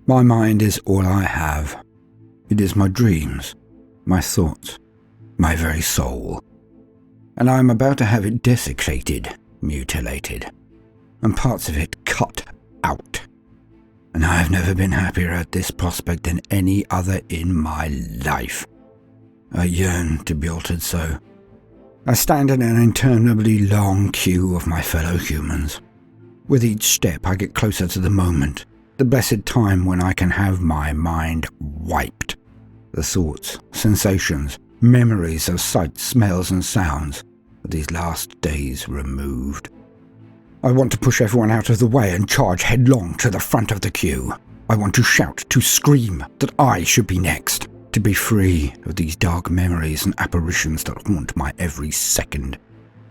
My mind is all I have. It is my dreams, my thoughts, my very soul. And I am about to have it desecrated, mutilated, and parts of it cut out. And I have never been happier at this prospect than any other in my life. I yearn to be altered so. I stand in an interminably long queue of my fellow humans. With each step I get closer to the moment, the blessed time when I can have my mind wiped. The thoughts, sensations, memories of sights, smells and sounds of these last days removed. I want to push everyone out of the way and charge headlong to the front of the queue. I want to shout, to scream that I should be next, to be free of these dark memories and apparitions that haunt my every second.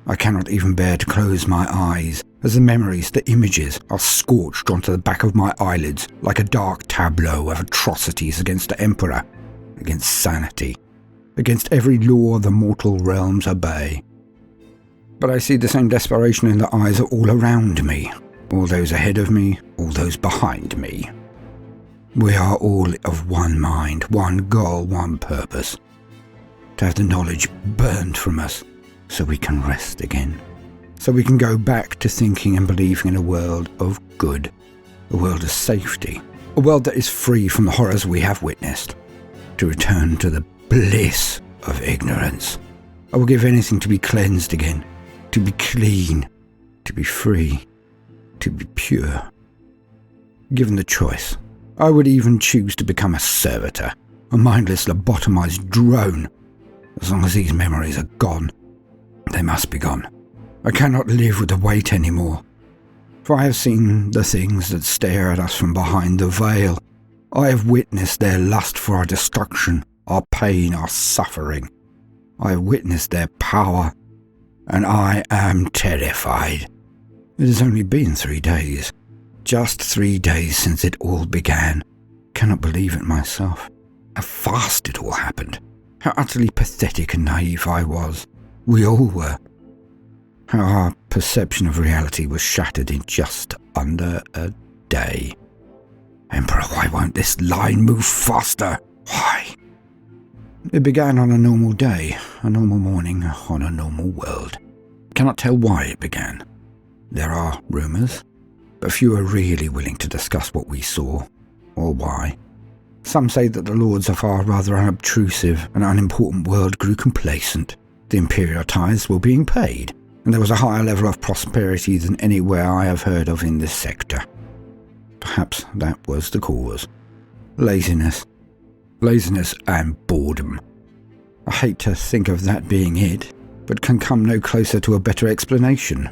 I cannot even bear to close my eyes, as the memories, the images, are scorched onto the back of my eyelids like a dark tableau of atrocities against the Emperor, against sanity, against every law the mortal realms obey. But I see the same desperation in the eyes of all around me, all those ahead of me, all those behind me. We are all of one mind, one goal, one purpose. To have the knowledge burned from us so we can rest again. So we can go back to thinking and believing in a world of good, a world of safety, a world that is free from the horrors we have witnessed. To return to the bliss of ignorance. I will give anything to be cleansed again, to be clean, to be free, to be pure. Given the choice, I would even choose to become a servitor, a mindless lobotomized drone. As long as these memories are gone, they must be gone. I cannot live with the weight anymore, for I have seen the things that stare at us from behind the veil. I have witnessed their lust for our destruction, our pain, our suffering. I have witnessed their power, and I am terrified. It has only been 3 days. Just 3 days since it all began. Cannot believe it myself. How fast it all happened. How utterly pathetic and naive I was. We all were. How our perception of reality was shattered in just under a day. Emperor, why won't this line move faster? Why? It began on a normal day, a normal morning, on a normal world. Cannot tell why it began. There are rumours, but few are really willing to discuss what we saw, or why. Some say that the lords of our rather unobtrusive and unimportant world grew complacent. The imperial tithes were being paid, and there was a higher level of prosperity than anywhere I have heard of in this sector. Perhaps that was the cause. Laziness. Laziness and boredom. I hate to think of that being it, but can come no closer to a better explanation.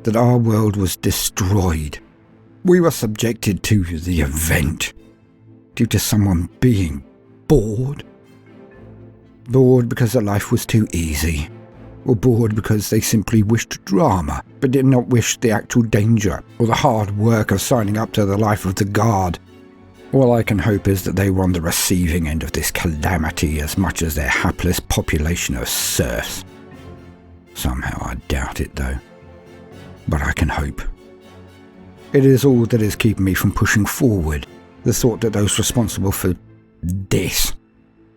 That our world was destroyed. We were subjected to the event due to someone being bored. Bored because their life was too easy, or bored because they simply wished drama, but did not wish the actual danger or the hard work of signing up to the life of the Guard. All I can hope is that they were on the receiving end of this calamity as much as their hapless population of serfs. Somehow I doubt it though, but I can hope. It is all that is keeping me from pushing forward, the thought that those responsible for this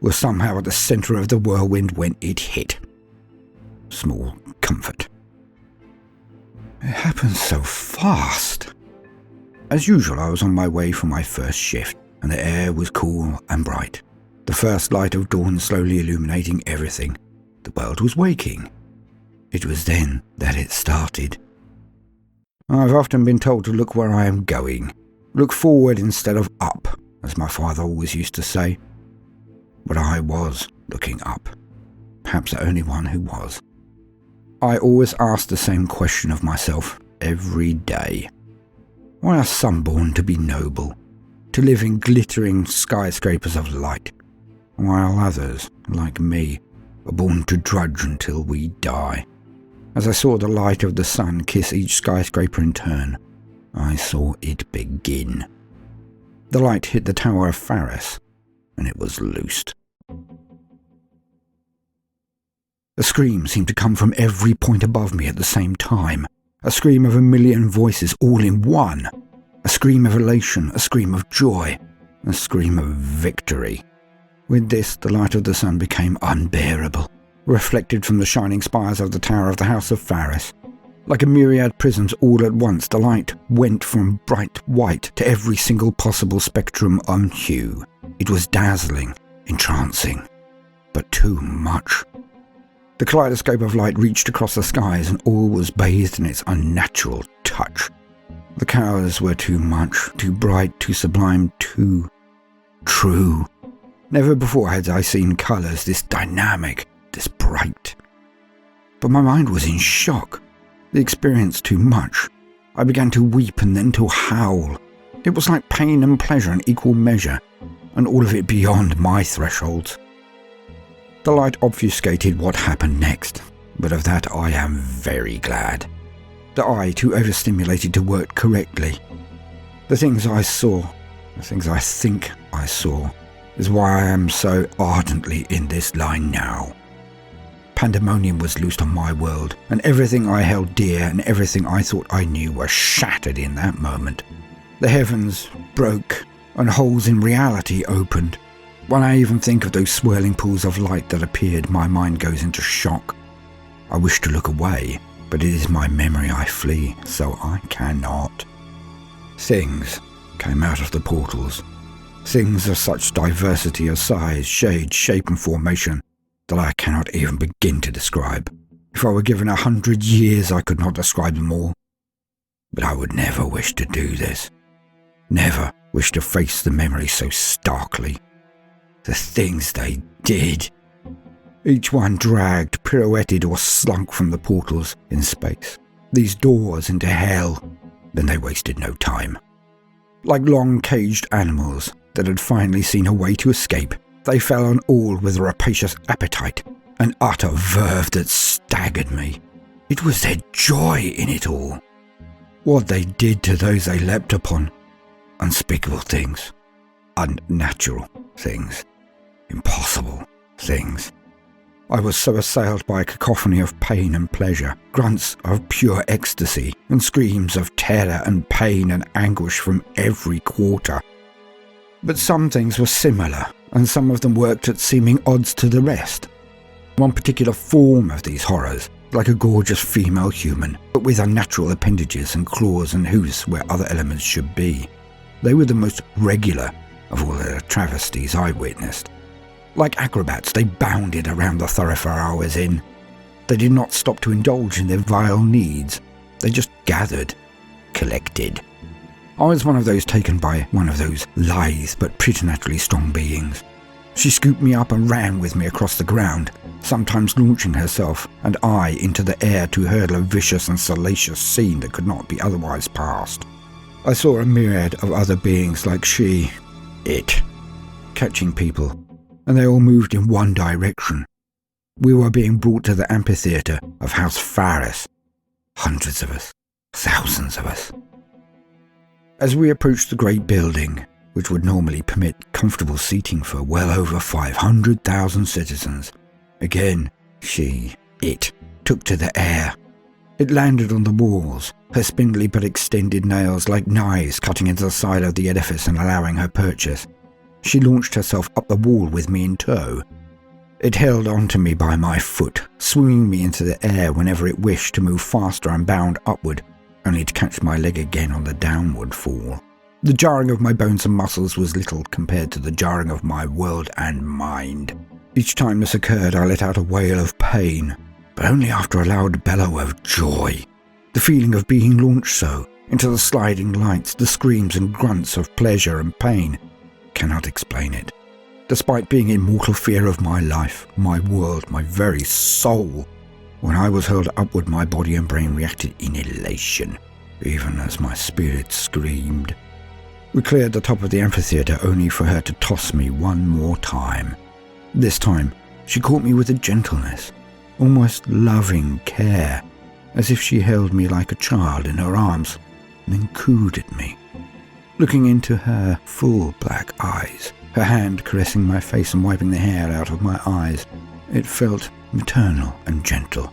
were somehow at the centre of the whirlwind when it hit. Small comfort. It happened so fast. As usual, I was on my way for my first shift, and the air was cool and bright. The first light of dawn slowly illuminating everything. The world was waking. It was then that it started. I've often been told to look where I am going. Look forward instead of up, as my father always used to say. But I was looking up. Perhaps the only one who was. I always asked the same question of myself every day. Why are some born to be noble, to live in glittering skyscrapers of light, while others, like me, are born to drudge until we die? As I saw the light of the sun kiss each skyscraper in turn, I saw it begin. The light hit the Tower of Pharos, and it was loosed. A scream seemed to come from every point above me at the same time. A scream of a million voices all in one. A scream of elation, a scream of joy, a scream of victory. With this, the light of the sun became unbearable, reflected from the shining spires of the tower of the House of Faris. Like a myriad prisms all at once, the light went from bright white to every single possible spectrum on hue. It was dazzling, entrancing, but too much. The kaleidoscope of light reached across the skies, and all was bathed in its unnatural touch. The colours were too much, too bright, too sublime, too true. Never before had I seen colours this dynamic, this bright. But my mind was in shock. The experience too much. I began to weep and then to howl. It was like pain and pleasure in equal measure, and all of it beyond my thresholds. The light obfuscated what happened next, but of that I am very glad. The eye too overstimulated to work correctly. The things I saw, the things I think I saw, is why I am so ardently in this line now. Pandemonium was loosed on my world, and everything I held dear and everything I thought I knew were shattered in that moment. The heavens broke, and holes in reality opened. When I even think of those swirling pools of light that appeared, my mind goes into shock. I wish to look away, but it is my memory I flee, so I cannot. Things came out of the portals. Things of such diversity of size, shade, shape and formation that I cannot even begin to describe. If I were given 100 years, I could not describe them all. But I would never wish to do this. Never wish to face the memory so starkly. The things they did. Each one dragged, pirouetted or slunk from the portals in space. These doors into hell. Then they wasted no time. Like long-caged animals that had finally seen a way to escape, they fell on all with a rapacious appetite, an utter verve that staggered me. It was their joy in it all. What they did to those they leapt upon. Unspeakable things. Unnatural things. Impossible things. I was so assailed by a cacophony of pain and pleasure, grunts of pure ecstasy, and screams of terror and pain and anguish from every quarter. But some things were similar, and some of them worked at seeming odds to the rest. One particular form of these horrors, like a gorgeous female human, but with unnatural appendages and claws and hoofs where other elements should be. They were the most regular of all the travesties I witnessed. Like acrobats, they bounded around the thoroughfare I was in. They did not stop to indulge in their vile needs. They just gathered, collected. I was one of those taken by one of those lithe but preternaturally strong beings. She scooped me up and ran with me across the ground, sometimes launching herself and I into the air to hurdle a vicious and salacious scene that could not be otherwise passed. I saw a myriad of other beings like she, it, catching people, and they all moved in one direction. We were being brought to the amphitheatre of House Faris. Hundreds of us, thousands of us. As we approached the great building, which would normally permit comfortable seating for well over 500,000 citizens, again, she, it, took to the air. It landed on the walls, her spindly but extended nails like knives cutting into the side of the edifice and allowing her purchase. She launched herself up the wall with me in tow. It held onto me by my foot, swinging me into the air whenever it wished to move faster and bound upward, only to catch my leg again on the downward fall. The jarring of my bones and muscles was little compared to the jarring of my world and mind. Each time this occurred, I let out a wail of pain, but only after a loud bellow of joy. The feeling of being launched so, into the sliding lights, the screams and grunts of pleasure and pain, cannot explain it. Despite being in mortal fear of my life, my world, my very soul, when I was hurled upward, my body and brain reacted in elation, even as my spirit screamed. We cleared the top of the amphitheatre only for her to toss me one more time. This time, she caught me with a gentleness, almost loving care, as if she held me like a child in her arms, and then cooed at me. Looking into her full black eyes, her hand caressing my face and wiping the hair out of my eyes, It felt maternal and gentle.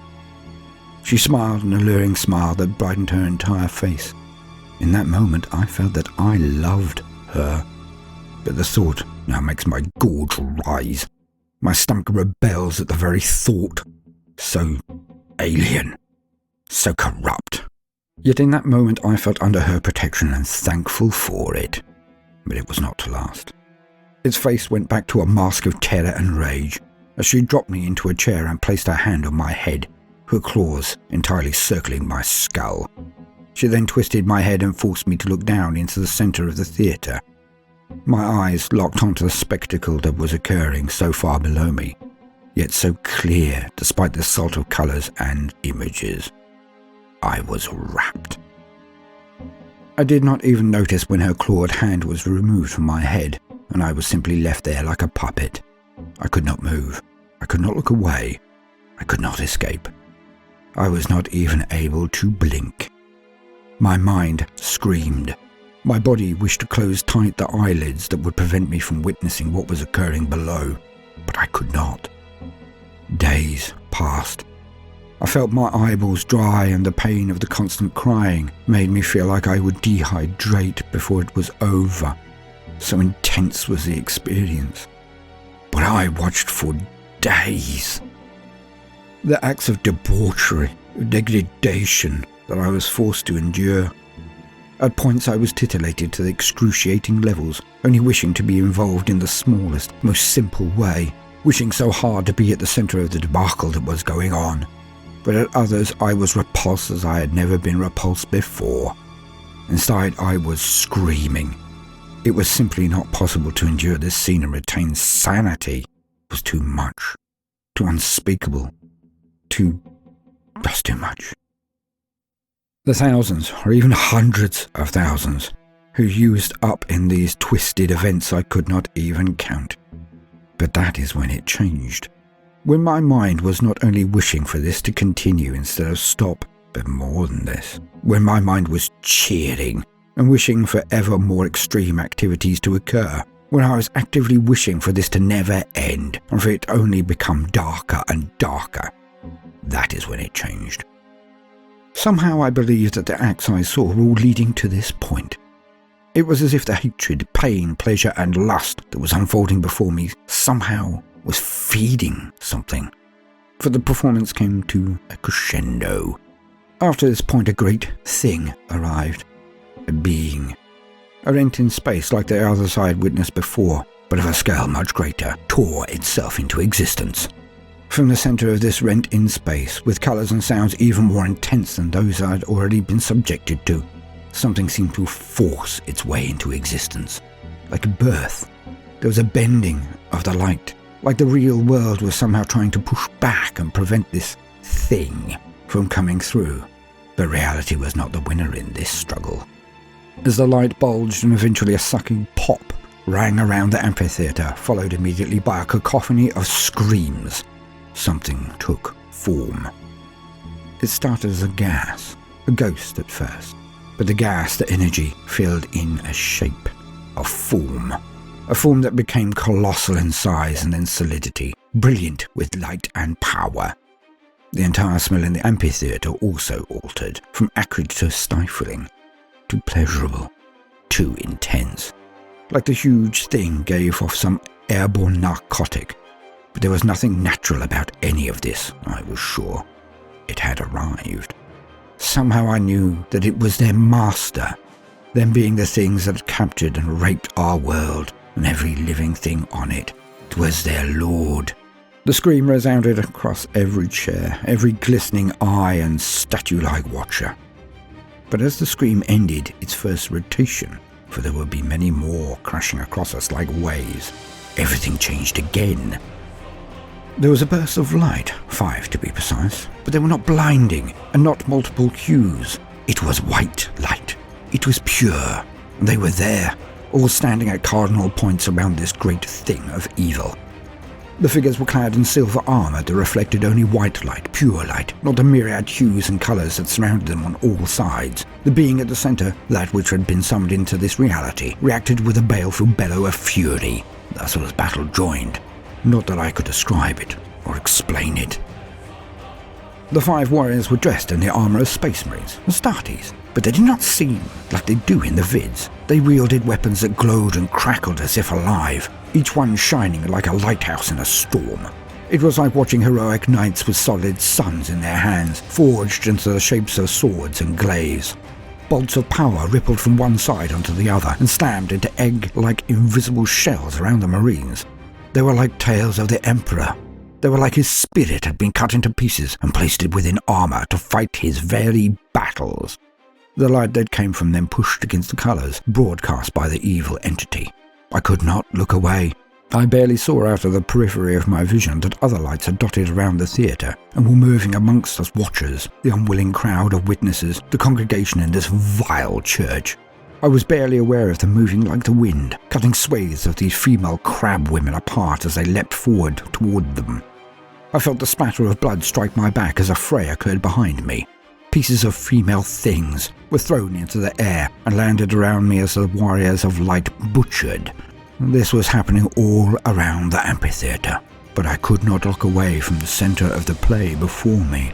She smiled an alluring smile that brightened her entire face. In that moment, I felt that I loved her. But the thought now makes my gorge rise. My stomach rebels at the very thought. So alien. So corrupt. Yet in that moment I felt under her protection and thankful for it. But it was not to last. Its face went back to a mask of terror and rage as she dropped me into a chair and placed her hand on my head, her claws entirely circling my skull. She then twisted my head and forced me to look down into the centre of the theatre. My eyes locked onto the spectacle that was occurring so far below me, yet so clear despite the assault of colours and images. I was rapt. I did not even notice when her clawed hand was removed from my head, and I was simply left there like a puppet. I could not move. I could not look away. I could not escape. I was not even able to blink. My mind screamed. My body wished to close tight the eyelids that would prevent me from witnessing what was occurring below, but I could not. Days passed. I felt my eyeballs dry, and the pain of the constant crying made me feel like I would dehydrate before it was over. So intense was the experience. But I watched for days. The acts of debauchery, degradation that I was forced to endure. At points I was titillated to the excruciating levels, only wishing to be involved in the smallest, most simple way, wishing so hard to be at the centre of the debacle that was going on. But at others I was repulsed as I had never been repulsed before. Inside I was screaming. It was simply not possible to endure this scene and retain sanity. It was too much, too unspeakable, just too much. The thousands, or even hundreds of thousands, who used up in these twisted events I could not even count. But that is when it changed. When my mind was not only wishing for this to continue instead of stop, but more than this. When my mind was cheering and wishing for ever more extreme activities to occur. When I was actively wishing for this to never end and for it to only become darker and darker. That is when it changed. Somehow I believed that the acts I saw were all leading to this point. It was as if the hatred, pain, pleasure and lust that was unfolding before me somehow was feeding something. For the performance came to a crescendo. After this point a great thing arrived. A being. A rent in space like the others I had witnessed before, but of a scale much greater, tore itself into existence. From the centre of this rent in space, with colours and sounds even more intense than those I had already been subjected to, something seemed to force its way into existence. Like a birth, there was a bending of the light, like the real world was somehow trying to push back and prevent this thing from coming through. But reality was not the winner in this struggle. As the light bulged and eventually a sucking pop rang around the amphitheatre, followed immediately by a cacophony of screams, something took form. It started as a gas, a ghost at first, but the gas, the energy, filled in a shape, a form that became colossal in size and then solidity, brilliant with light and power. The entire smell in the amphitheatre also altered, from acrid to stifling, to pleasurable, to intense. Like the huge thing gave off some airborne narcotic. But there was nothing natural about any of this, I was sure. It had arrived. Somehow I knew that it was their master, them being the things that had captured and raped our world and every living thing on it. It was their lord. The scream resounded across every chair, every glistening eye and statue-like watcher. But as the scream ended its first rotation, for there would be many more crashing across us like waves, everything changed again. There was a burst of light, 5 to be precise, but they were not blinding and not multiple hues. It was white light. It was pure. And they were there, all standing at cardinal points around this great thing of evil. The figures were clad in silver armour that reflected only white light, pure light, not the myriad hues and colours that surrounded them on all sides. The being at the centre, that which had been summoned into this reality, reacted with a baleful bellow of fury. Thus was battle joined. Not that I could describe it. or explain it. The 5 warriors were dressed in the armour of Space Marines, the Starties, but they did not seem like they do in the vids. They wielded weapons that glowed and crackled as if alive, each one shining like a lighthouse in a storm. It was like watching heroic knights with solid suns in their hands, forged into the shapes of swords and glaives. Bolts of power rippled from one side onto the other and slammed into egg-like invisible shells around the Marines. They were like tales of the Emperor. They were like his spirit had been cut into pieces and placed it within armour to fight his very battles. The light that came from them pushed against the colours, broadcast by the evil entity. I could not look away. I barely saw out of the periphery of my vision that other lights had dotted around the theatre and were moving amongst us watchers, the unwilling crowd of witnesses, the congregation in this vile church. I was barely aware of them moving like the wind, cutting swathes of these female crab women apart as they leapt forward toward them. I felt the splatter of blood strike my back as a fray occurred behind me. Pieces of female things were thrown into the air and landed around me as the warriors of light butchered. This was happening all around the amphitheatre, but I could not look away from the centre of the play before me.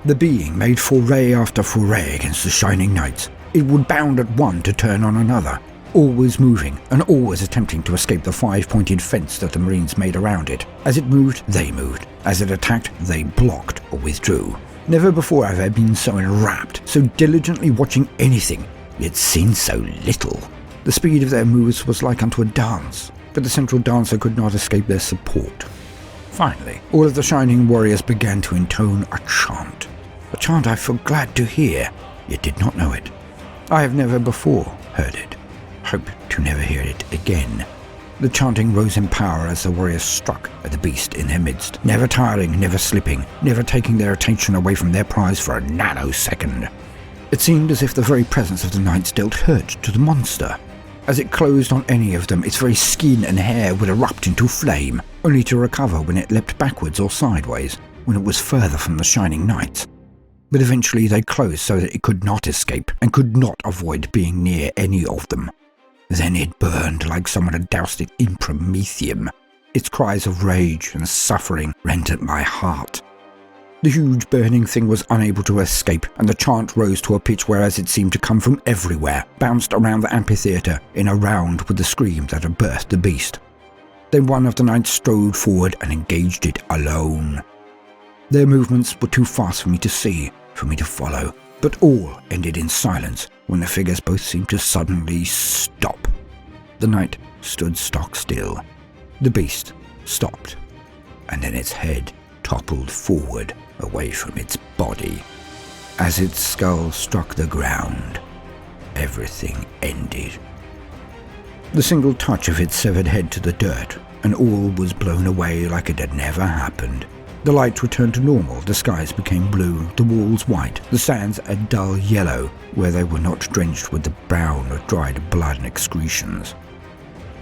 The being made foray after foray against the shining knights. It would bound at one to turn on another, always moving and always attempting to escape the 5-pointed fence that the Marines made around it. As it moved, they moved. As it attacked, they blocked or withdrew. Never before have I been so enwrapped, so diligently watching anything, yet seen so little. The speed of their moves was like unto a dance, but the central dancer could not escape their support. Finally, all of the shining warriors began to intone a chant I felt glad to hear, yet did not know it. I have never before heard it. Hope to never hear it again. The chanting rose in power as the warriors struck at the beast in their midst, never tiring, never slipping, never taking their attention away from their prize for a nanosecond. It seemed as if the very presence of the knights dealt hurt to the monster. As it closed on any of them, its very skin and hair would erupt into flame, only to recover when it leapt backwards or sideways, when it was further from the shining knights. But eventually they closed so that it could not escape, and could not avoid being near any of them. Then it burned like someone had doused it in promethium. Its cries of rage and suffering rent at my heart. The huge burning thing was unable to escape, and the chant rose to a pitch whereas it seemed to come from everywhere, bounced around the amphitheatre in a round with the scream that had birthed the beast. Then one of the knights strode forward and engaged it alone. Their movements were too fast for me to see, for me to follow, but all ended in silence when the figures both seemed to suddenly stop. The knight stood stock still. The beast stopped, and then its head toppled forward away from its body. As its skull struck the ground, everything ended. The single touch of its severed head to the dirt, and all was blown away like it had never happened. The light returned to normal, the skies became blue, the walls white, the sands a dull yellow, where they were not drenched with the brown of dried blood and excretions.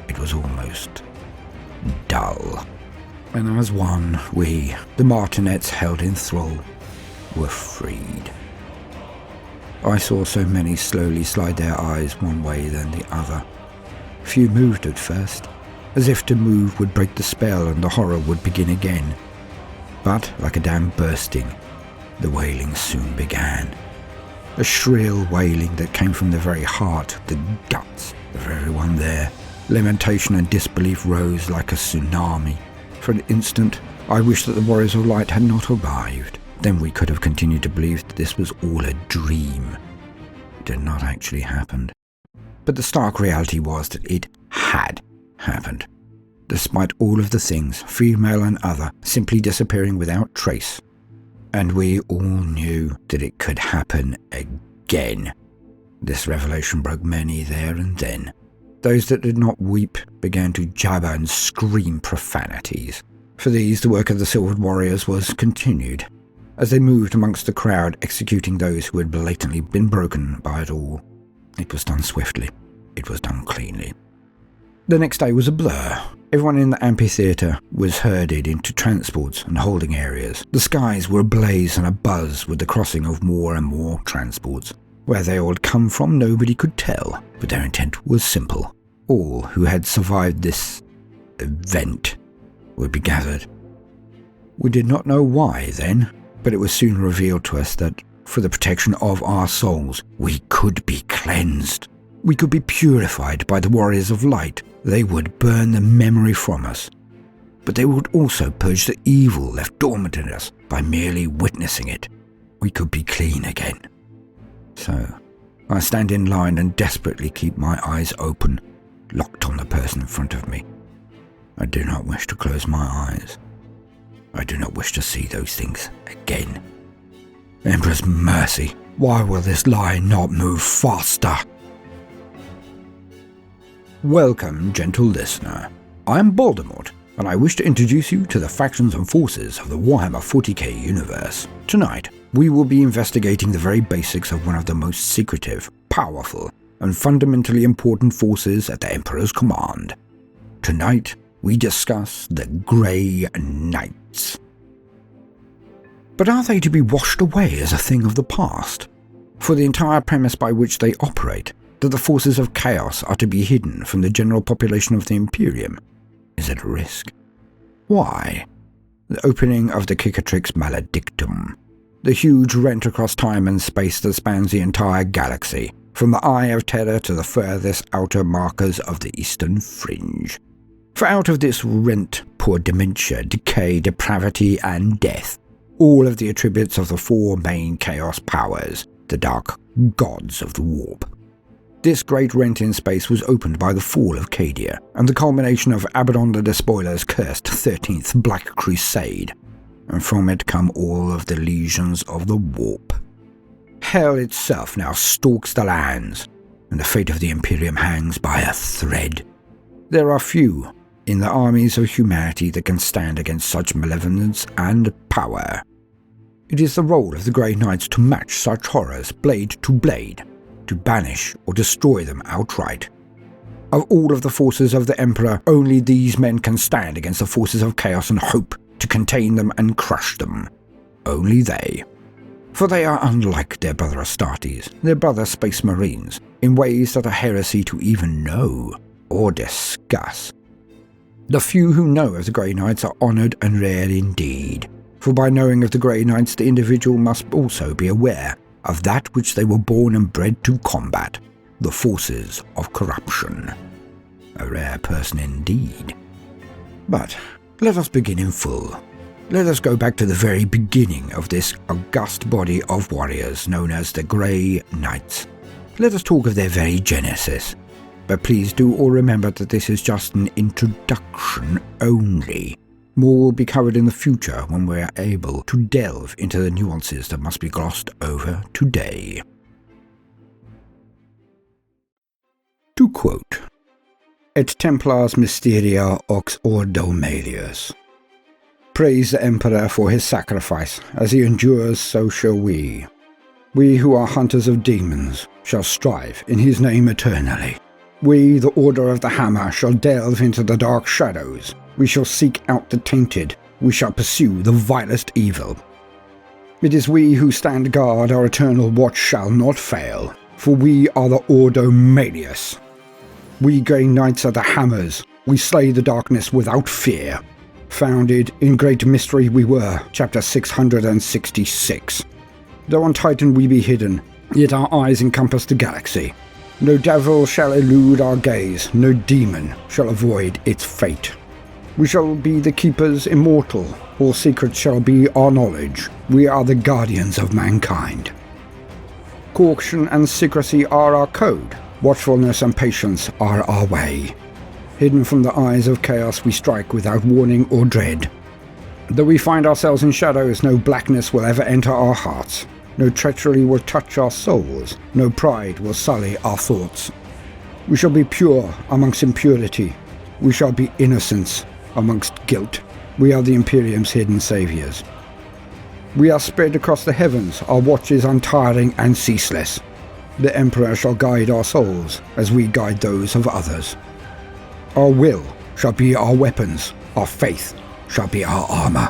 It was almost dull. And as one, we, the martinets held in thrall, were freed. I saw so many slowly slide their eyes one way then the other. Few moved at first, as if to move would break the spell and the horror would begin again. But, like a dam bursting, the wailing soon began. A shrill wailing that came from the very heart, the guts of everyone there. Lamentation and disbelief rose like a tsunami. For an instant, I wished that the Warriors of Light had not arrived. Then we could have continued to believe that this was all a dream. It had not actually happened. But the stark reality was that it had happened. Despite all of the things, female and other, simply disappearing without trace. And we all knew that it could happen again. This revelation broke many there and then. Those that did not weep began to jabber and scream profanities. For these, the work of the Silvered Warriors was continued, as they moved amongst the crowd, executing those who had blatantly been broken by it all. It was done swiftly. It was done cleanly. The next day was a blur. Everyone in the amphitheatre was herded into transports and holding areas. The skies were ablaze and abuzz with the crossing of more and more transports. Where they all had come from, nobody could tell, but their intent was simple. All who had survived this event would be gathered We did not know why then, but it was soon revealed to us that, for the protection of our souls, we could be cleansed. We could be purified by the warriors of light. They would burn the memory from us. But they would also purge the evil left dormant in us by merely witnessing it. We could be clean again. So, I stand in line and desperately keep my eyes open, locked on the person in front of me. I do not wish to close my eyes. I do not wish to see those things again. Emperor's mercy, why will this lie not move faster? Welcome, gentle listener. I am Baldermort, and I wish to introduce you to the factions and forces of the Warhammer 40k universe. Tonight, we will be investigating the very basics of one of the most secretive, powerful, and fundamentally important forces at the Emperor's command. Tonight, we discuss the Grey Knights. But are they to be washed away as a thing of the past? For the entire premise by which they operate, that the forces of chaos are to be hidden from the general population of the Imperium, is at risk. Why? The opening of the Cicatrix Maledictum, the huge rent across time and space that spans the entire galaxy, from the Eye of Terror to the furthest outer markers of the Eastern Fringe. For out of this rent pour dementia, decay, depravity, and death, all of the attributes of the four main chaos powers, the dark gods of the warp. This great rent in space was opened by the fall of Cadia, and the culmination of Abaddon the Despoiler's cursed 13th Black Crusade, and from it come all of the legions of the warp. Hell itself now stalks the lands, and the fate of the Imperium hangs by a thread. There are few in the armies of humanity that can stand against such malevolence and power. It is the role of the Grey Knights to match such horrors blade to blade, to banish or destroy them outright. Of all of the forces of the Emperor, only these men can stand against the forces of chaos and hope to contain them and crush them. Only they. For they are unlike their brother Starties, their brother Space Marines, in ways that are heresy to even know or discuss. The few who know of the Grey Knights are honoured and rare indeed, for by knowing of the Grey Knights the individual must also be aware of that which they were born and bred to combat, the forces of corruption. A rare person indeed. But let us begin in full. Let us go back to the very beginning of this august body of warriors known as the Grey Knights. Let us talk of their very genesis. But please do all remember that this is just an introduction only. More will be covered in the future when we are able to delve into the nuances that must be glossed over today. To quote, Et Templars Mysteria Ox Ordo Melius. Praise the Emperor for his sacrifice. As he endures, so shall we. We who are hunters of demons shall strive in his name eternally. We, the Order of the Hammer, shall delve into the dark shadows. We shall seek out the tainted. We shall pursue the vilest evil. It is we who stand guard, our eternal watch shall not fail, for we are the Ordo Melius. We Grey Knights are the Hammers. We slay the darkness without fear. Founded in great mystery we were, chapter 666. Though on Titan we be hidden, yet our eyes encompass the galaxy. No devil shall elude our gaze, no demon shall avoid its fate. We shall be the keepers immortal, all secrets shall be our knowledge. We are the guardians of mankind. Caution and secrecy are our code, watchfulness and patience are our way. Hidden from the eyes of chaos we strike without warning or dread. Though we find ourselves in shadows, no blackness will ever enter our hearts. No treachery will touch our souls, no pride will sully our thoughts. We shall be pure amongst impurity. We shall be innocence amongst guilt. We are the Imperium's hidden saviours. We are spread across the heavens, our watch is untiring and ceaseless. The Emperor shall guide our souls as we guide those of others. Our will shall be our weapons, our faith shall be our armour.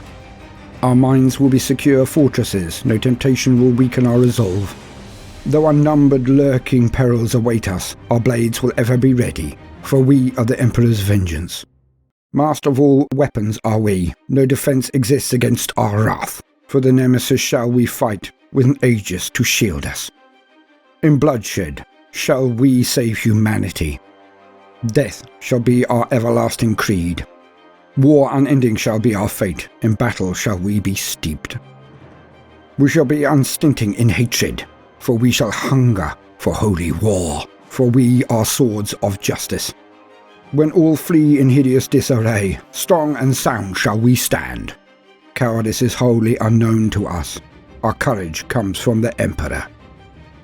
Our minds will be secure fortresses, no temptation will weaken our resolve. Though unnumbered lurking perils await us, our blades will ever be ready, for we are the Emperor's vengeance. Master of all weapons are we, no defence exists against our wrath, for the Nemesis shall we fight, with an Aegis to shield us. In bloodshed shall we save humanity. Death shall be our everlasting creed. War unending shall be our fate, in battle shall we be steeped. We shall be unstinting in hatred, for we shall hunger for holy war, for we are swords of justice. When all flee in hideous disarray, strong and sound shall we stand. Cowardice is wholly unknown to us. Our courage comes from the Emperor.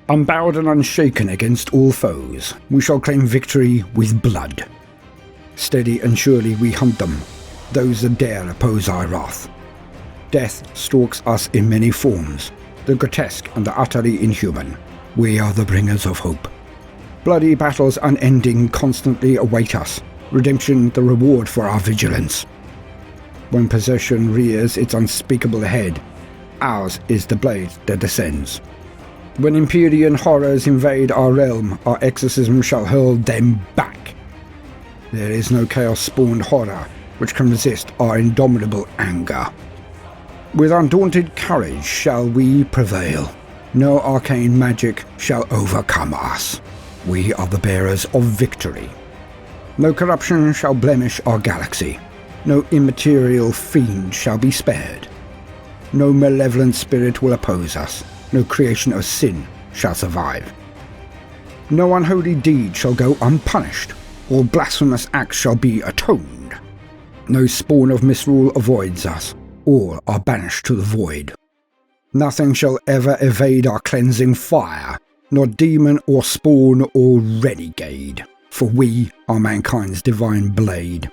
Unbowed and unshaken against all foes, we shall claim victory with blood. Steady and surely we hunt them, those that dare oppose our wrath. Death stalks us in many forms, the grotesque and the utterly inhuman. We are the bringers of hope. Bloody battles unending constantly await us, redemption the reward for our vigilance. When possession rears its unspeakable head, ours is the blade that descends. When Imperium horrors invade our realm, our exorcism shall hurl them back. There is no chaos-spawned horror which can resist our indomitable anger. With undaunted courage shall we prevail. No arcane magic shall overcome us. We are the bearers of victory. No corruption shall blemish our galaxy. No immaterial fiend shall be spared. No malevolent spirit will oppose us. No creation of sin shall survive. No unholy deed shall go unpunished. All blasphemous acts shall be atoned. No spawn of misrule avoids us. All are banished to the void. Nothing shall ever evade our cleansing fire, nor demon or spawn or renegade, for we are mankind's divine blade.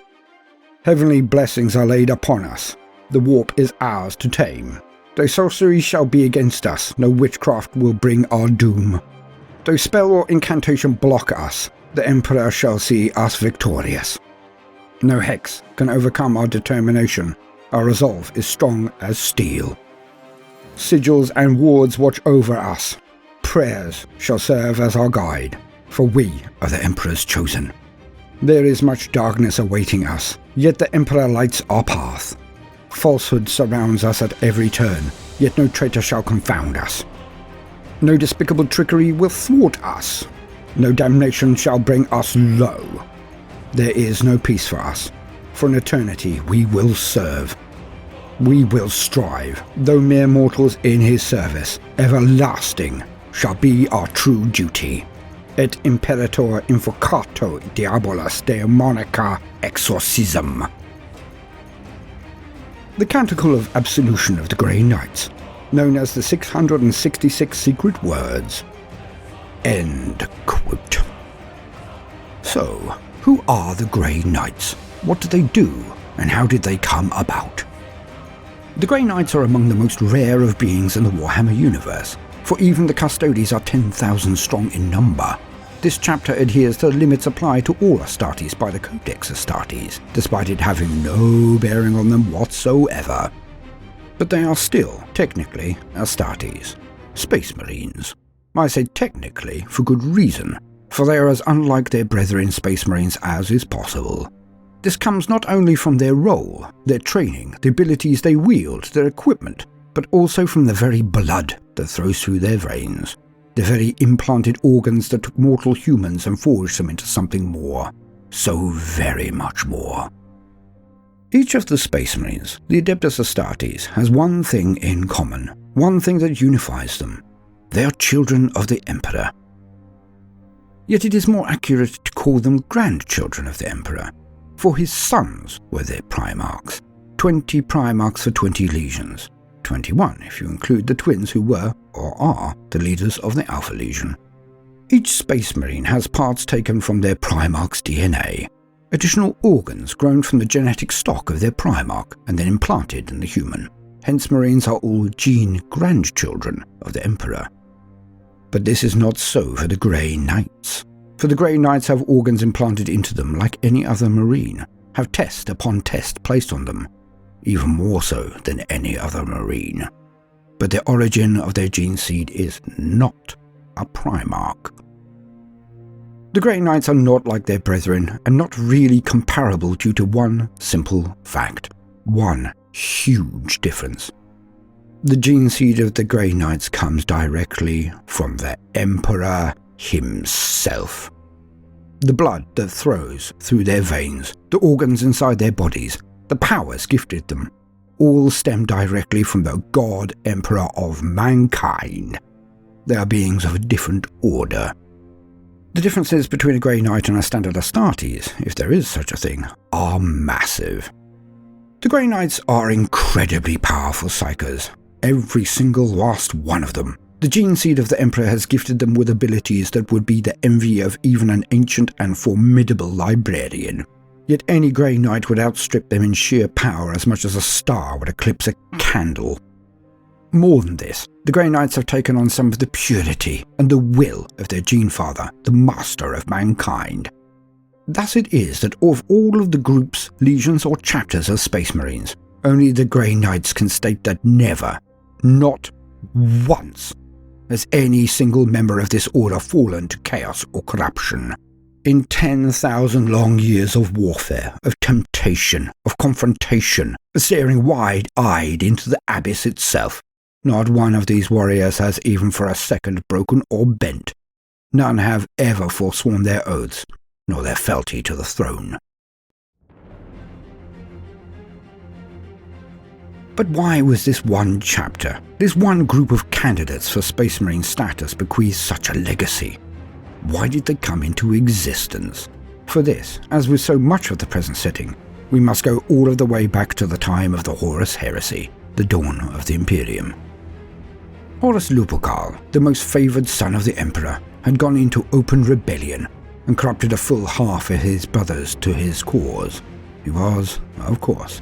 Heavenly blessings are laid upon us. The warp is ours to tame. Though sorcery shall be against us, no witchcraft will bring our doom. Though spell or incantation block us, the Emperor shall see us victorious. No hex can overcome our determination. Our resolve is strong as steel. Sigils and wards watch over us. Prayers shall serve as our guide, for we are the Emperor's chosen. There is much darkness awaiting us, yet the Emperor lights our path. Falsehood surrounds us at every turn, yet no traitor shall confound us. No despicable trickery will thwart us. No damnation shall bring us low. There is no peace for us. For an eternity we will serve. We will strive, though mere mortals in his service. Everlasting shall be our true duty. Et imperator invocato diabolus daemonica exorcism. The Canticle of Absolution of the Grey Knights, known as the 666 Secret Words. End quote. So, who are the Grey Knights? What do they do? And how did they come about? The Grey Knights are among the most rare of beings in the Warhammer universe, for even the Custodes are 10,000 strong in number. This chapter adheres to the limits applied to all Starties by the Codex Astartes, despite it having no bearing on them whatsoever. But they are still, technically, Astartes, Space Marines. I say technically for good reason, for they are as unlike their brethren Space Marines as is possible. This comes not only from their role, their training, the abilities they wield, their equipment, but also from the very blood that flows through their veins, the very implanted organs that took mortal humans and forged them into something more, so very much more. Each of the Space Marines, the Adeptus Astartes, has one thing in common, one thing that unifies them. They are children of the Emperor. Yet it is more accurate to call them grandchildren of the Emperor, for his sons were their Primarchs, 20 Primarchs for 20 legions, 21 if you include the twins who were, or are, the leaders of the Alpha Legion. Each Space Marine has parts taken from their Primarch's DNA, additional organs grown from the genetic stock of their Primarch and then implanted in the human. Hence Marines are all gene grandchildren of the Emperor. But this is not so for the Grey Knights. For the Grey Knights have organs implanted into them like any other Marine, have test upon test placed on them, even more so than any other Marine. But the origin of their gene seed is not a Primarch. The Grey Knights are not like their brethren, and not really comparable due to one simple fact. One huge difference. The gene seed of the Grey Knights comes directly from the Emperor himself. The blood that flows through their veins, the organs inside their bodies, the powers gifted them, all stem directly from the God Emperor of mankind. They are beings of a different order. The differences between a Grey Knight and a standard Astartes, if there is such a thing, are massive. The Grey Knights are incredibly powerful psychers, every single last one of them. The gene seed of the Emperor has gifted them with abilities that would be the envy of even an ancient and formidable librarian. Yet any Grey Knight would outstrip them in sheer power as much as a star would eclipse a candle. More than this, the Grey Knights have taken on some of the purity and the will of their gene father, the master of mankind. Thus it is that of all of the groups, legions or chapters of Space Marines, only the Grey Knights can state that never, not once, has any single member of this order fallen to chaos or corruption. In 10,000 long years of warfare, of temptation, of confrontation, staring wide-eyed into the abyss itself, not one of these warriors has even for a second broken or bent. None have ever forsworn their oaths, nor their fealty to the throne. But why was this one chapter, this one group of candidates for Space Marine status bequeathed such a legacy? Why did they come into existence? For this, as with so much of the present setting, we must go all of the way back to the time of the Horus Heresy, the dawn of the Imperium. Horus Lupercal, the most favoured son of the Emperor, had gone into open rebellion and corrupted a full half of his brothers to his cause. He was, of course,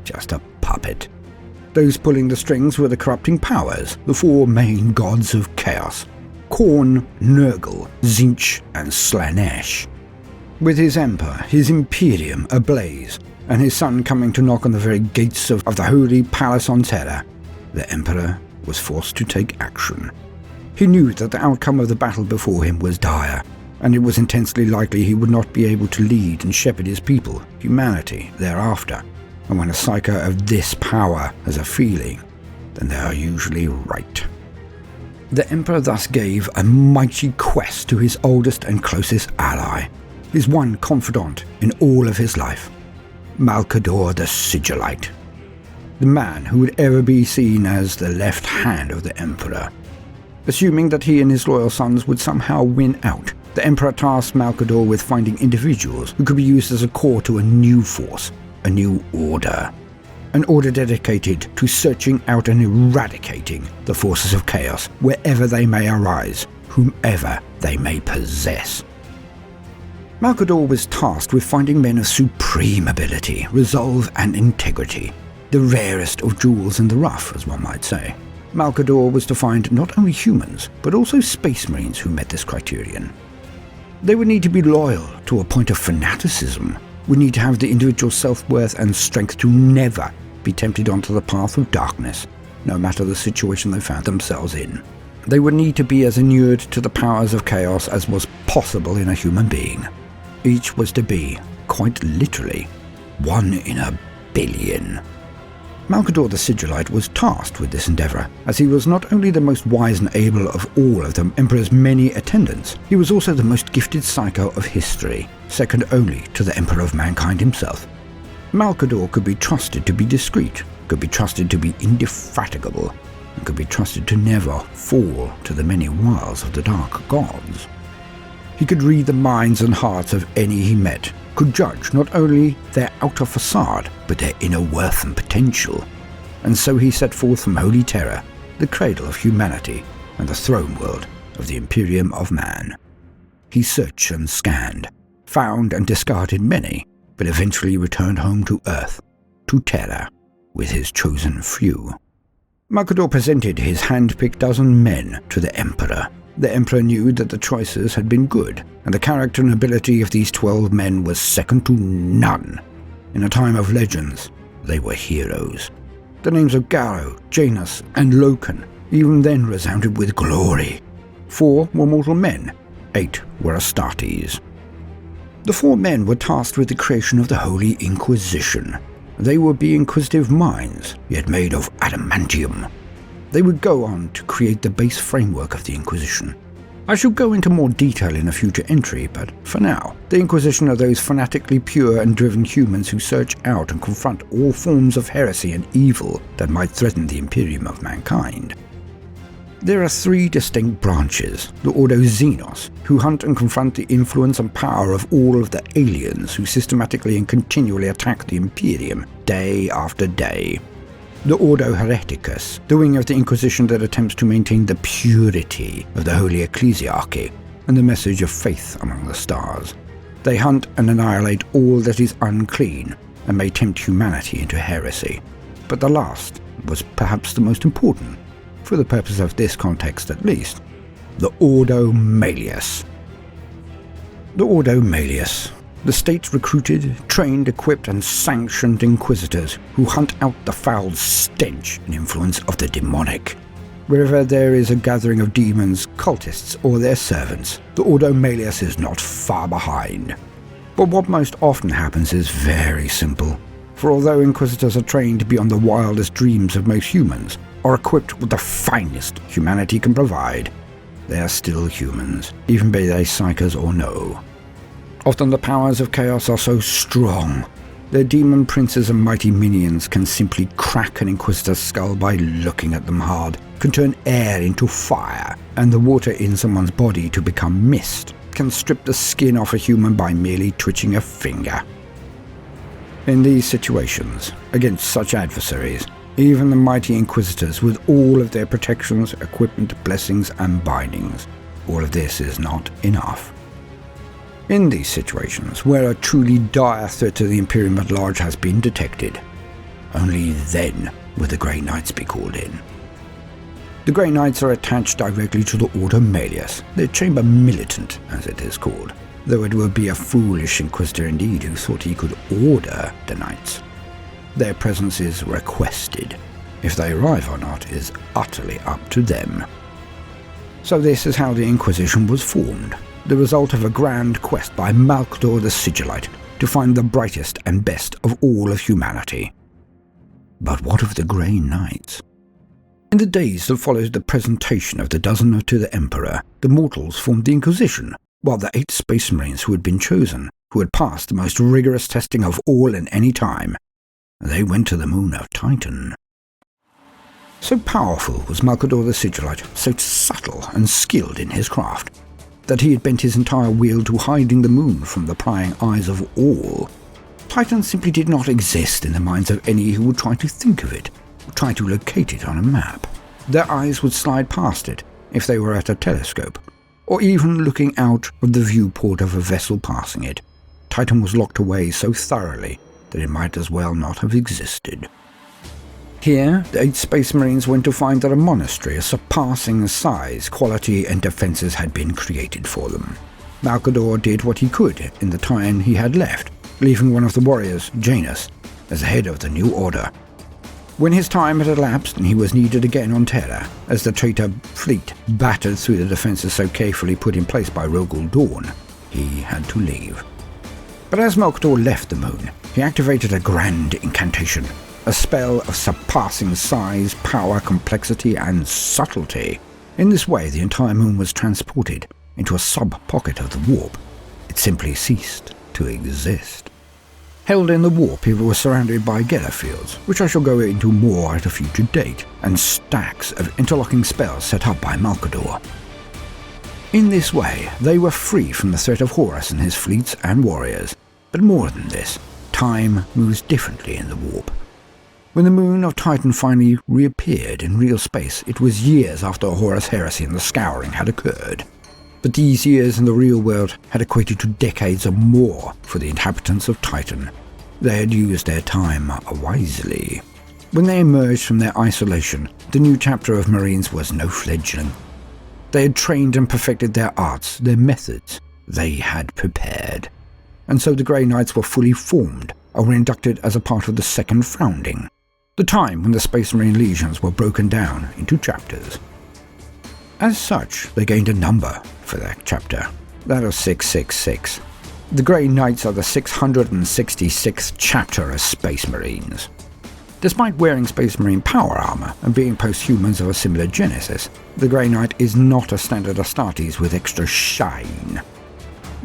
just a puppet. Those pulling the strings were the corrupting powers, the four main gods of chaos: Khorne, Nurgle, Tzeentch, and Slaanesh. With his Emperor, his Imperium ablaze, and his son coming to knock on the very gates of the Holy Palace on Terra, the Emperor was forced to take action. He knew that the outcome of the battle before him was dire, and it was intensely likely he would not be able to lead and shepherd his people, humanity, thereafter. And when a psyker of this power has a feeling, then they are usually right. The Emperor thus gave a mighty quest to his oldest and closest ally, his one confidant in all of his life, Malcador the Sigillite, the man who would ever be seen as the left hand of the Emperor. Assuming that he and his loyal sons would somehow win out, the Emperor tasked Malcador with finding individuals who could be used as a core to a new force, a new order. An order dedicated to searching out and eradicating the forces of chaos wherever they may arise, whomever they may possess. Malcador was tasked with finding men of supreme ability, resolve and integrity, the rarest of jewels in the rough, as one might say. Malcador was to find not only humans, but also Space Marines who met this criterion. They would need to be loyal to a point of fanaticism, would need to have the individual self-worth and strength to never be tempted onto the path of darkness, no matter the situation they found themselves in. They would need to be as inured to the powers of chaos as was possible in a human being. Each was to be, quite literally, 1 in a billion. Malcador the Sigillite was tasked with this endeavour, as he was not only the most wise and able of all of the Emperor's many attendants, he was also the most gifted psycho of history, second only to the Emperor of mankind himself. Malcador could be trusted to be discreet, could be trusted to be indefatigable, and could be trusted to never fall to the many wiles of the dark gods. He could read the minds and hearts of any he met, could judge not only their outer facade, but their inner worth and potential. And so he set forth from Holy Terra, the cradle of humanity, and the throne world of the Imperium of man. He searched and scanned, found and discarded many, but eventually returned home to Earth, to Terra, with his chosen few. Malcador presented his hand-picked dozen men to the Emperor. The Emperor knew that the choices had been good, and the character and ability of these 12 men was second to none. In a time of legends, they were heroes. The names of Garro, Janus, and Loken even then resounded with glory. 4 were mortal men, 8 were Starties. The 4 men were tasked with the creation of the Holy Inquisition. They would be inquisitive minds, yet made of adamantium. They would go on to create the base framework of the Inquisition. I shall go into more detail in a future entry, but for now, the Inquisition are those fanatically pure and driven humans who search out and confront all forms of heresy and evil that might threaten the Imperium of mankind. There are 3 distinct branches: the Ordo Xenos, who hunt and confront the influence and power of all of the aliens who systematically and continually attack the Imperium day after day. The Ordo Hereticus, the wing of the Inquisition that attempts to maintain the purity of the Holy Ecclesiarchy and the message of faith among the stars. They hunt and annihilate all that is unclean and may tempt humanity into heresy. But the last was perhaps the most important, for the purpose of this context at least: the Ordo Malleus. The Ordo Malleus. The state's recruited, trained, equipped and sanctioned inquisitors who hunt out the foul stench and influence of the demonic. Wherever there is a gathering of demons, cultists or their servants, the Ordo Malleus is not far behind. But what most often happens is very simple, for although inquisitors are trained beyond the wildest dreams of most humans, are equipped with the finest humanity can provide, they are still humans, even be they psychers or no. Often the powers of chaos are so strong, their demon princes and mighty minions can simply crack an inquisitor's skull by looking at them hard, can turn air into fire, and the water in someone's body to become mist, can strip the skin off a human by merely twitching a finger. In these situations, against such adversaries, even the mighty inquisitors with all of their protections, equipment, blessings and bindings, all of this is not enough. In these situations, where a truly dire threat to the Imperium at large has been detected, only then would the Grey Knights be called in. The Grey Knights are attached directly to the Ordo Malleus, their chamber militant, as it is called, though it would be a foolish inquisitor indeed who thought he could order the Knights. Their presence is requested. If they arrive or not is utterly up to them. So this is how the Inquisition was formed, the result of a grand quest by Malcador the Sigillite to find the brightest and best of all of humanity. But what of the Grey Knights? In the days that followed the presentation of the dozen to the Emperor, the mortals formed the Inquisition, while the 8 Space Marines who had been chosen, who had passed the most rigorous testing of all in any time, they went to the moon of Titan. So powerful was Malcador the Sigillite, so subtle and skilled in his craft, that he had bent his entire wheel to hiding the moon from the prying eyes of all. Titan simply did not exist in the minds of any who would try to think of it, or try to locate it on a map. Their eyes would slide past it, if they were at a telescope, or even looking out of the viewport of a vessel passing it. Titan was locked away so thoroughly that it might as well not have existed. Here, the 8 Space Marines went to find that a monastery of surpassing size, quality and defences had been created for them. Malcador did what he could in the time he had left, leaving one of the warriors, Janus, as head of the new order. When his time had elapsed and he was needed again on Terra, as the traitor fleet battered through the defences so carefully put in place by Rogul Dawn, he had to leave. But as Malcador left the moon, he activated a grand incantation, a spell of surpassing size, power, complexity and subtlety. In this way the entire moon was transported into a sub-pocket of the warp. It simply ceased to exist. Held in the warp, it was surrounded by Geller fields, which I shall go into more at a future date, and stacks of interlocking spells set up by Malcador. In this way, they were free from the threat of Horus and his fleets and warriors. But more than this, time moves differently in the warp. When the moon of Titan finally reappeared in real space, it was years after Horus heresy and the Scouring had occurred. But these years in the real world had equated to decades or more for the inhabitants of Titan. They had used their time wisely. When they emerged from their isolation, the new chapter of Marines was no fledgling. They had trained and perfected their arts, their methods. They had prepared. And so the Grey Knights were fully formed, or were inducted as a part of the second founding, the time when the Space Marine legions were broken down into chapters. As such, they gained a number for that chapter, that of 666. The Grey Knights are the 666th chapter as Space Marines. Despite wearing Space Marine power armor and being post-humans of a similar genesis, the Grey Knight is not a standard Astartes with extra shine.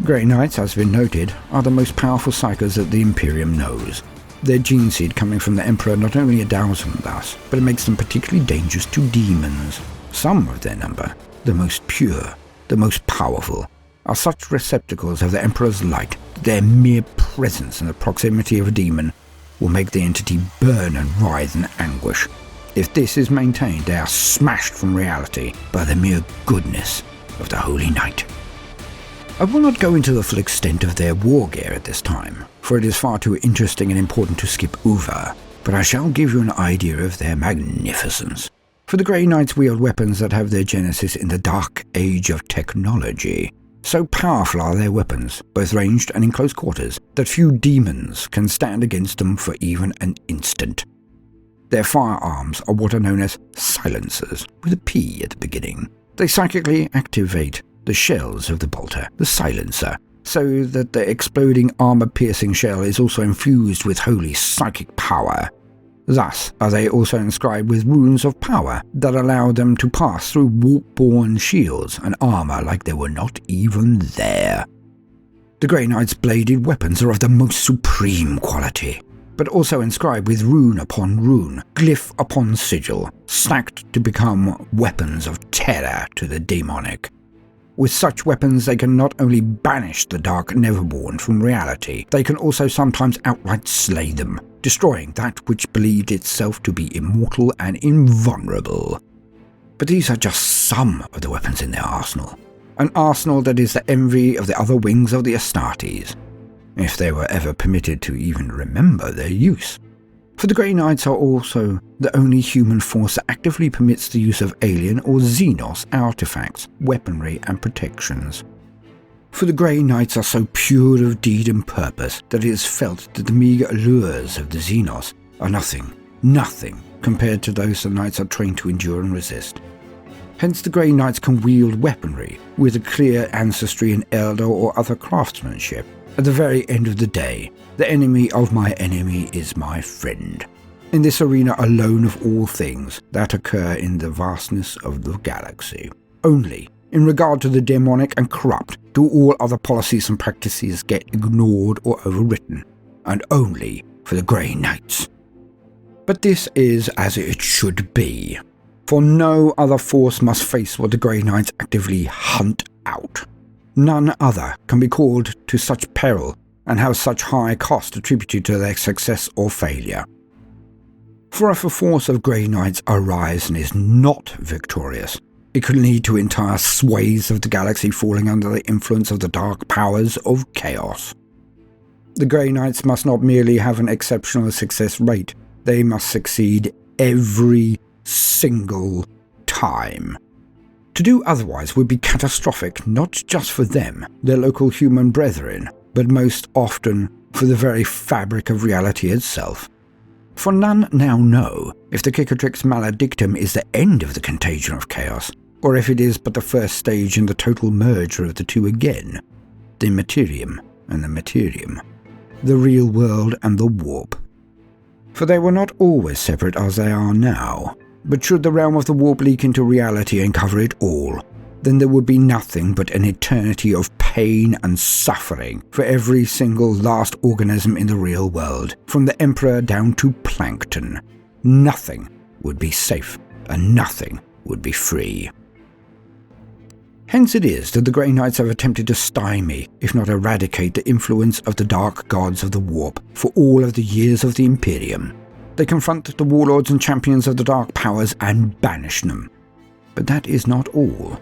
Grey Knights, as has been noted, are the most powerful psychers that the Imperium knows. Their gene seed coming from the Emperor not only endows them thus, but it makes them particularly dangerous to demons. Some of their number, the most pure, the most powerful, are such receptacles of the Emperor's light that their mere presence in the proximity of a demon will make the entity burn and writhe in anguish. If this is maintained, they are smashed from reality by the mere goodness of the Holy Knight. I will not go into the full extent of their war gear at this time, for it is far too interesting and important to skip over, but I shall give you an idea of their magnificence. For the Grey Knights wield weapons that have their genesis in the dark age of technology. So powerful are their weapons, both ranged and in close quarters, that few demons can stand against them for even an instant. Their firearms are what are known as silencers, with a P at the beginning. They psychically activate the shells of the bolter, the silencer, so that the exploding armor-piercing shell is also infused with holy psychic power. Thus are they also inscribed with runes of power that allow them to pass through warp-borne shields and armor like they were not even there. The Grey Knight's bladed weapons are of the most supreme quality, but also inscribed with rune upon rune, glyph upon sigil, stacked to become weapons of terror to the demonic. With such weapons they can not only banish the Dark Neverborn from reality, they can also sometimes outright slay them, destroying that which believed itself to be immortal and invulnerable. But these are just some of the weapons in their arsenal. An arsenal that is the envy of the other wings of the Astartes, if they were ever permitted to even remember their use. For the Grey Knights are also the only human force that actively permits the use of alien or Xenos artifacts, weaponry and protections. For the Grey Knights are so pure of deed and purpose that it is felt that the meagre allures of the Xenos are nothing compared to those the Knights are trained to endure and resist. Hence the Grey Knights can wield weaponry with a clear ancestry in Elder or other craftsmanship. At the very end of the day, the enemy of my enemy is my friend. In this arena alone of all things that occur in the vastness of the galaxy. Only, in regard to the demonic and corrupt, do all other policies and practices get ignored or overwritten, and only for the Grey Knights. But this is as it should be, for no other force must face what the Grey Knights actively hunt out. None other can be called to such peril and have such high cost attributed to their success or failure. For if a force of Grey Knights arise and is not victorious, it can lead to entire swathes of the galaxy falling under the influence of the dark powers of chaos. The Grey Knights must not merely have an exceptional success rate, they must succeed every single time. To do otherwise would be catastrophic not just for them, their local human brethren, but most often for the very fabric of reality itself. For none now know if the Cicatrix Maledictum is the end of the contagion of chaos, or if it is but the first stage in the total merger of the two again, the Materium and the Materium, the real world and the warp. For they were not always separate as they are now, but should the realm of the warp leak into reality and cover it all, then there would be nothing but an eternity of pain and suffering for every single last organism in the real world, from the Emperor down to plankton. Nothing would be safe, and nothing would be free. Hence it is that the Grey Knights have attempted to stymie, if not eradicate, the influence of the dark gods of the warp for all of the years of the Imperium. They confront the warlords and champions of the dark powers and banish them. But that is not all.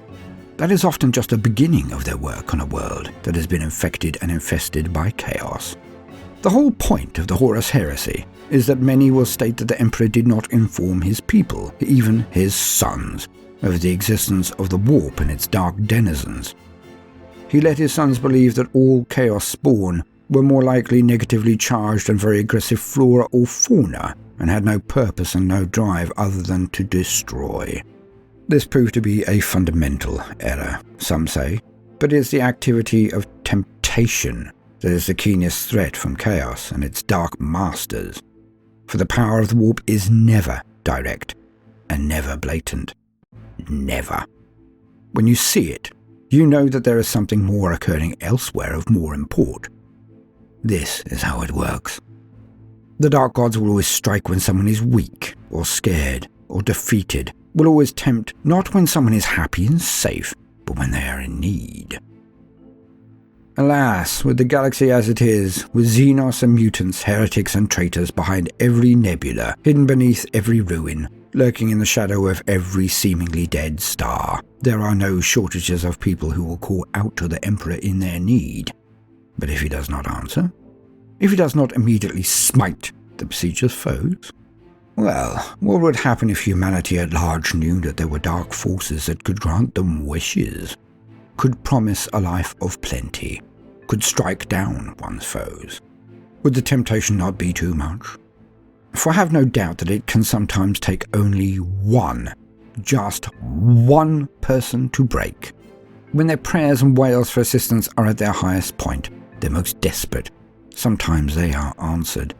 That is often just the beginning of their work on a world that has been infected and infested by chaos. The whole point of the Horus Heresy is that many will state that the Emperor did not inform his people, even his sons, of the existence of the warp and its dark denizens. He let his sons believe that all chaos spawn were more likely negatively charged and very aggressive flora or fauna, and had no purpose and no drive other than to destroy. This proved to be a fundamental error, some say, but it is the activity of temptation that is the keenest threat from chaos and its dark masters. For the power of the warp is never direct and never blatant. Never. When you see it, you know that there is something more occurring elsewhere of more import. This is how it works. The dark gods will always strike when someone is weak, or scared, or defeated, will always tempt not when someone is happy and safe, but when they are in need. Alas, with the galaxy as it is, with Xenos and mutants, heretics and traitors behind every nebula, hidden beneath every ruin, lurking in the shadow of every seemingly dead star, there are no shortages of people who will call out to the Emperor in their need. But if he does not answer, if he does not immediately smite the besiegers' foes, well, what would happen if humanity at large knew that there were dark forces that could grant them wishes, could promise a life of plenty, could strike down one's foes? Would the temptation not be too much? For I have no doubt that it can sometimes take only one, just one person to break. When their prayers and wails for assistance are at their highest point, their most desperate, sometimes they are answered.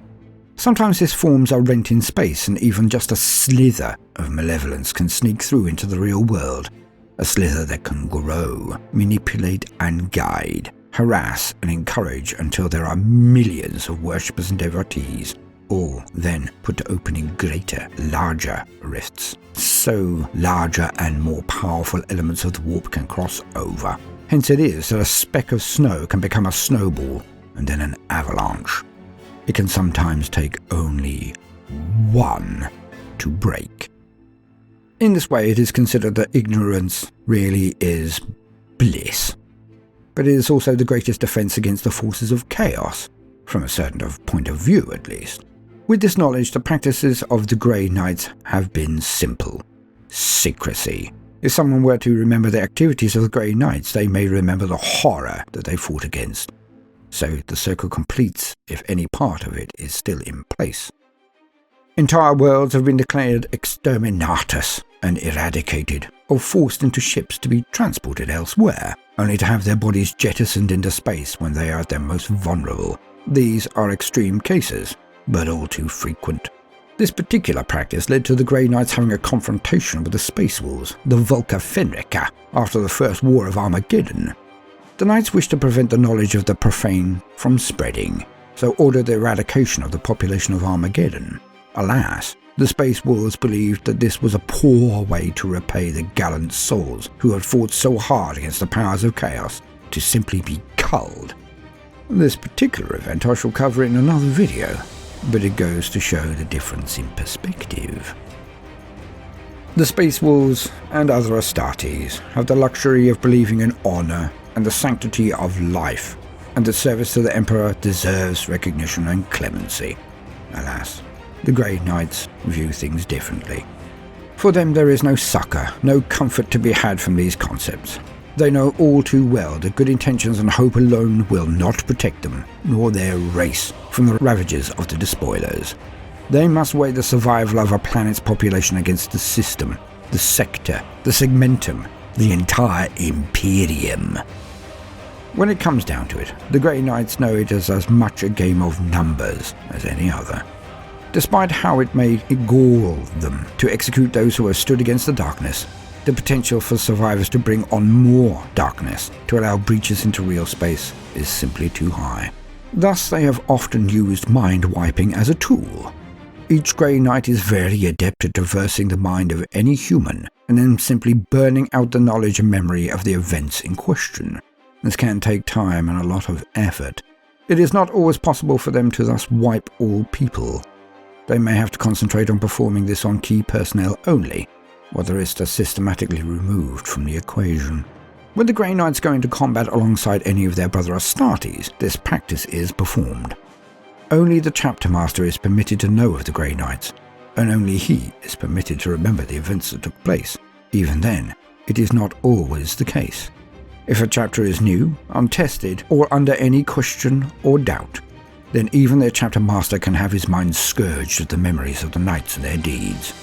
Sometimes his forms are rent in space, and even just a slither of malevolence can sneak through into the real world. A slither that can grow, manipulate and guide, harass and encourage until there are millions of worshippers and devotees, all then put to open in greater, larger rifts. So larger and more powerful elements of the warp can cross over. Hence it is that a speck of snow can become a snowball and then an avalanche. It can sometimes take only one to break. In this way, it is considered that ignorance really is bliss. But it is also the greatest defense against the forces of chaos, from a certain point of view at least. With this knowledge, the practices of the Grey Knights have been simple. Secrecy. If someone were to remember the activities of the Grey Knights, they may remember the horror that they fought against. So the circle completes if any part of it is still in place. Entire worlds have been declared exterminatus and eradicated, or forced into ships to be transported elsewhere, only to have their bodies jettisoned into space when they are at their most vulnerable. These are extreme cases, but all too frequent. This particular practice led to the Grey Knights having a confrontation with the Space Wolves, the Volca Fenichka, after the First War of Armageddon. The Knights wished to prevent the knowledge of the Profane from spreading, so ordered the eradication of the population of Armageddon. Alas, the Space Wolves believed that this was a poor way to repay the gallant souls who had fought so hard against the powers of chaos to simply be culled. This particular event I shall cover in another video, but it goes to show the difference in perspective. The Space Wolves and other Starties have the luxury of believing in honour and the sanctity of life, and that service to the Emperor deserves recognition and clemency. Alas, the Grey Knights view things differently. For them there is no succour, no comfort to be had from these concepts. They know all too well that good intentions and hope alone will not protect them, nor their race, from the ravages of the despoilers. They must weigh the survival of a planet's population against the system, the sector, the segmentum, the entire Imperium. When it comes down to it, the Grey Knights know it is as much a game of numbers as any other. Despite how it may gall them to execute those who have stood against the darkness, the potential for survivors to bring on more darkness to allow breaches into real space is simply too high. Thus they have often used mind-wiping as a tool. Each Grey Knight is very adept at traversing the mind of any human and then simply burning out the knowledge and memory of the events in question. This can take time and a lot of effort. It is not always possible for them to thus wipe all people. They may have to concentrate on performing this on key personnel only, while the rest are systematically removed from the equation. When the Grey Knights go into combat alongside any of their brother Starties, this practice is performed. Only the Chapter Master is permitted to know of the Grey Knights, and only he is permitted to remember the events that took place. Even then, it is not always the case. If a chapter is new, untested, or under any question or doubt, then even their Chapter Master can have his mind scourged with the memories of the knights and their deeds.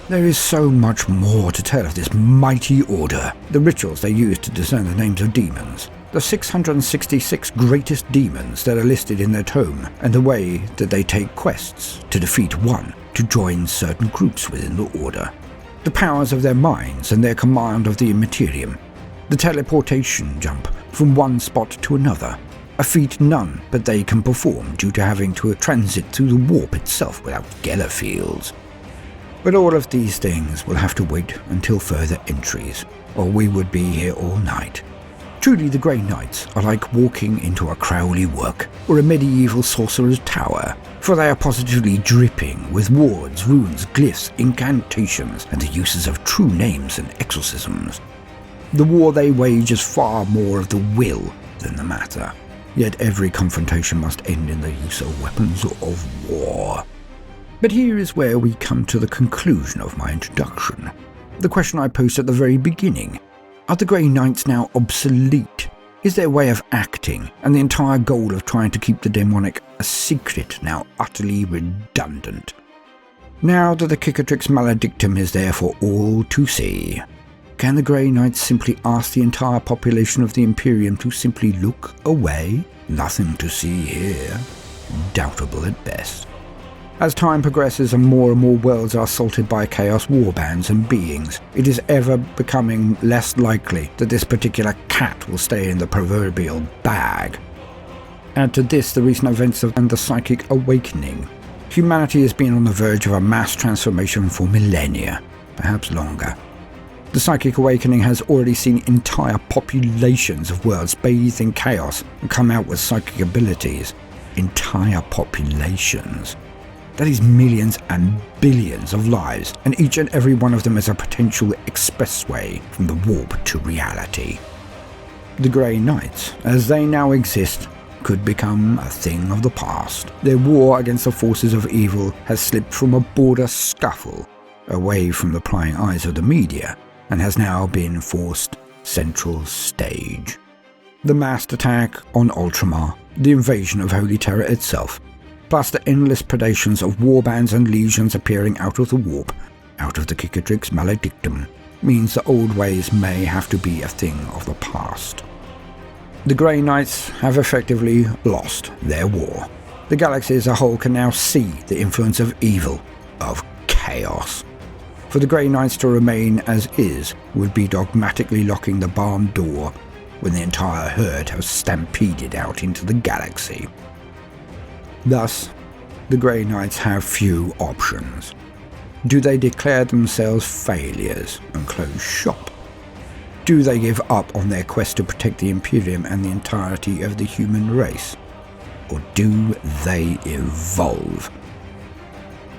There is so much more to tell of this mighty order, the rituals they use to discern the names of demons, the 666 greatest demons that are listed in their tome, and the way that they take quests to defeat one to join certain groups within the order, the powers of their minds and their command of the Imperium, the teleportation jump from one spot to another, a feat none but they can perform due to having to transit through the warp itself without Geller fields. But all of these things will have to wait until further entries, or we would be here all night. Truly the Grey Knights are like walking into a Crowley work or a medieval sorcerer's tower, for they are positively dripping with wards, runes, glyphs, incantations, and the uses of true names and exorcisms. The war they wage is far more of the will than the matter, yet every confrontation must end in the use of weapons of war. But here is where we come to the conclusion of my introduction. The question I posed at the very beginning. Are the Grey Knights now obsolete? Is their way of acting and the entire goal of trying to keep the demonic a secret now utterly redundant? Now that the Cicatrix Maledictum is there for all to see, can the Grey Knights simply ask the entire population of the Imperium to simply look away? Nothing to see here. Doubtable at best. As time progresses and more worlds are assaulted by chaos warbands and beings, it is ever becoming less likely that this particular cat will stay in the proverbial bag. Add to this the recent events and the psychic awakening. Humanity has been on the verge of a mass transformation for millennia, perhaps longer. The psychic awakening has already seen entire populations of worlds bathed in chaos and come out with psychic abilities. Entire populations. That is millions and billions of lives, and each and every one of them is a potential expressway from the warp to reality. The Grey Knights, as they now exist, could become a thing of the past. Their war against the forces of evil has slipped from a border scuffle away from the prying eyes of the media, and has now been forced central stage. The massed attack on Ultramar, the invasion of Holy Terror itself, plus the endless predations of warbands and legions appearing out of the warp, out of the Cicatrix Maledictum, means the old ways may have to be a thing of the past. The Grey Knights have effectively lost their war. The galaxy as a whole can now see the influence of evil, of chaos. For the Grey Knights to remain as is would be dogmatically locking the barn door when the entire herd has stampeded out into the galaxy. Thus, the Grey Knights have few options. Do they declare themselves failures and close shop? Do they give up on their quest to protect the Imperium and the entirety of the human race? Or do they evolve?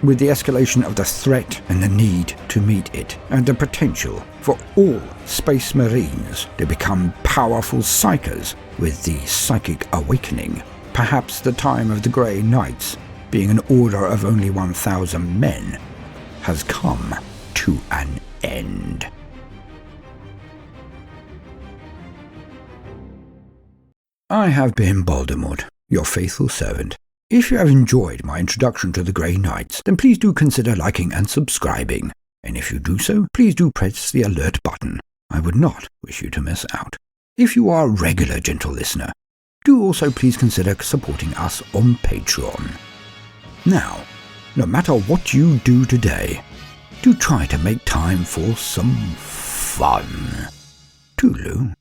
With the escalation of the threat and the need to meet it, and the potential for all space marines to become powerful psychers with the psychic awakening, perhaps the time of the Grey Knights, being an order of only 1,000 men, has come to an end. I have been Baldermort, your faithful servant. If you have enjoyed my introduction to the Grey Knights, then please do consider liking and subscribing. And if you do so, please do press the alert button. I would not wish you to miss out. If you are a regular gentle listener, do also please consider supporting us on Patreon. Now, no matter what you do today, do try to make time for some fun. Toodaloo.